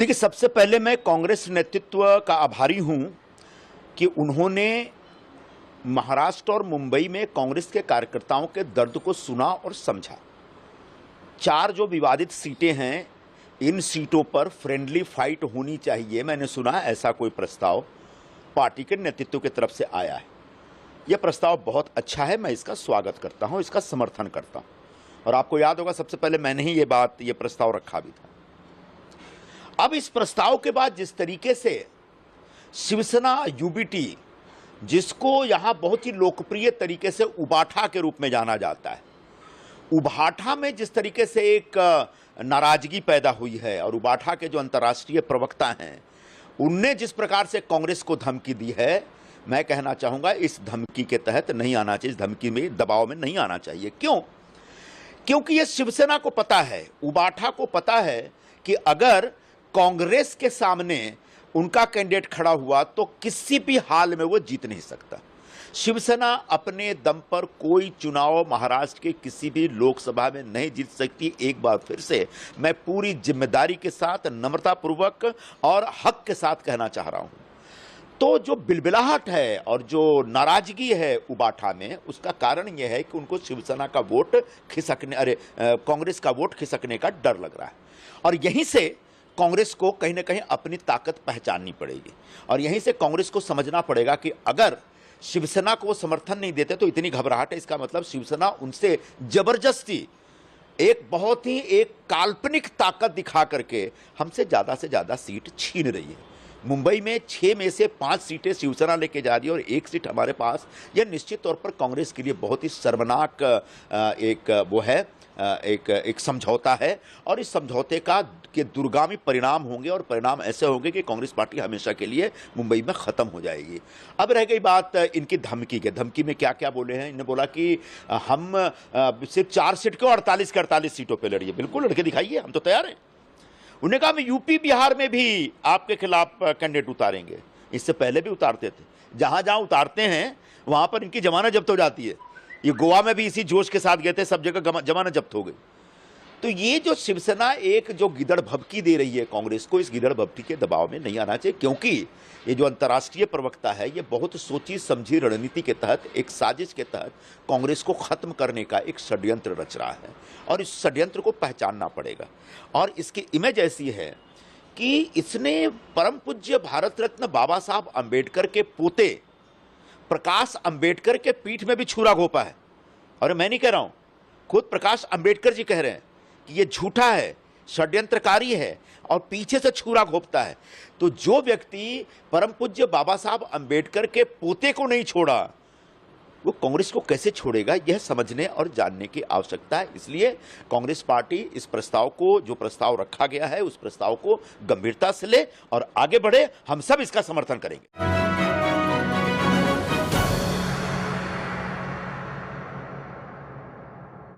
देखिए, सबसे पहले मैं कांग्रेस नेतृत्व का आभारी हूं कि उन्होंने महाराष्ट्र और मुंबई में कांग्रेस के कार्यकर्ताओं के दर्द को सुना और समझा। 4 जो विवादित सीटें हैं, इन सीटों पर फ्रेंडली फाइट होनी चाहिए। मैंने सुना ऐसा कोई प्रस्ताव पार्टी के नेतृत्व की तरफ से आया है। यह प्रस्ताव बहुत अच्छा है, मैं इसका स्वागत करता हूं, इसका समर्थन करता हूं। और आपको याद होगा, सबसे पहले मैंने ही ये प्रस्ताव रखा भी था। अब इस प्रस्ताव के बाद जिस तरीके से शिवसेना यूबीटी, जिसको यहां बहुत ही लोकप्रिय तरीके से उबाठा के रूप में जाना जाता है, उबाठा में जिस तरीके से एक नाराजगी पैदा हुई है और उबाठा के जो अंतर्राष्ट्रीय प्रवक्ता हैं, उनने जिस प्रकार से कांग्रेस को धमकी दी है, मैं कहना चाहूंगा इस धमकी के तहत नहीं आना चाहिए, इस धमकी में, दबाव में नहीं आना चाहिए। क्यों? क्योंकि यह शिवसेना को पता है, उबाठा को पता है कि अगर कांग्रेस के सामने उनका कैंडिडेट खड़ा हुआ तो किसी भी हाल में वो जीत नहीं सकता। शिवसेना अपने दम पर कोई चुनाव महाराष्ट्र के किसी भी लोकसभा में नहीं जीत सकती। एक बार फिर से मैं पूरी जिम्मेदारी के साथ, नम्रतापूर्वक और हक के साथ कहना चाह रहा हूं। तो जो बिलबिलाहट है और जो नाराजगी है उबाठा में, उसका कारण यह है कि उनको शिवसेना का वोट खिसकने, कांग्रेस का वोट खिसकने का डर लग रहा है। और यहीं से कांग्रेस को कहीं ना कहीं अपनी ताकत पहचाननी पड़ेगी और यहीं से कांग्रेस को समझना पड़ेगा कि अगर शिवसेना को वो समर्थन नहीं देते तो इतनी घबराहट है, इसका मतलब शिवसेना उनसे जबरदस्ती एक काल्पनिक ताकत दिखा करके हमसे से ज्यादा सीट छीन रही है। मुंबई में 6 में से 5 सीटें शिवसेना लेके जा रही है और 1 सीट हमारे पास। यह निश्चित तौर पर कांग्रेस के लिए बहुत ही शर्मनाक एक समझौता है और इस समझौते के दूरगामी परिणाम होंगे और परिणाम ऐसे होंगे कि कांग्रेस पार्टी हमेशा के लिए मुंबई में खत्म हो जाएगी। अब रह गई बात इनकी धमकी के। धमकी में क्या क्या बोले हैं? इन्होंने बोला कि हम सिर्फ 4 सीट को 48 के 48 सीटों पर लड़िए। बिल्कुल लड़के दिखाइए, हम तो तैयार हैं। उन्होंने कहा हम यूपी बिहार में भी आपके खिलाफ कैंडिडेट उतारेंगे। इससे पहले भी उतारते थे, जहां जहां उतारते हैं वहां पर इनकी जमानत जब्त हो जाती है। ये गोवा में भी इसी जोश के साथ गए थे, सब जगह जमानत जब्त हो गई। तो ये जो शिवसेना एक जो गिदड़ भभकी दे रही है कांग्रेस को, इस गिदड़ भभकी के दबाव में नहीं आना चाहिए, क्योंकि ये जो अंतर्राष्ट्रीय प्रवक्ता है, ये बहुत सोची समझी रणनीति के तहत, एक साजिश के तहत कांग्रेस को खत्म करने का एक षड्यंत्र रच रहा है और इस षड्यंत्र को पहचानना पड़ेगा। और इसकी इमेज ऐसी है कि इसने परम पूज्य भारत रत्न बाबा साहब अंबेडकर के पोते प्रकाश अंबेडकर के पीठ में भी छुरा घोंपा है। और मैं नहीं कह रहा हूं, खुद प्रकाश अंबेडकर जी कह रहे हैं कि यह झूठा है, षड्यंत्रकारी है और पीछे से छुरा घोंपता है। तो जो व्यक्ति परम पूज्य बाबा साहब अंबेडकर के पोते को नहीं छोड़ा, वो कांग्रेस को कैसे छोड़ेगा? यह समझने और जानने की आवश्यकता है। इसलिए कांग्रेस पार्टी इस प्रस्ताव को, जो प्रस्ताव रखा गया है, उस प्रस्ताव को गंभीरता से ले और आगे बढ़े। हम सब इसका समर्थन करेंगे।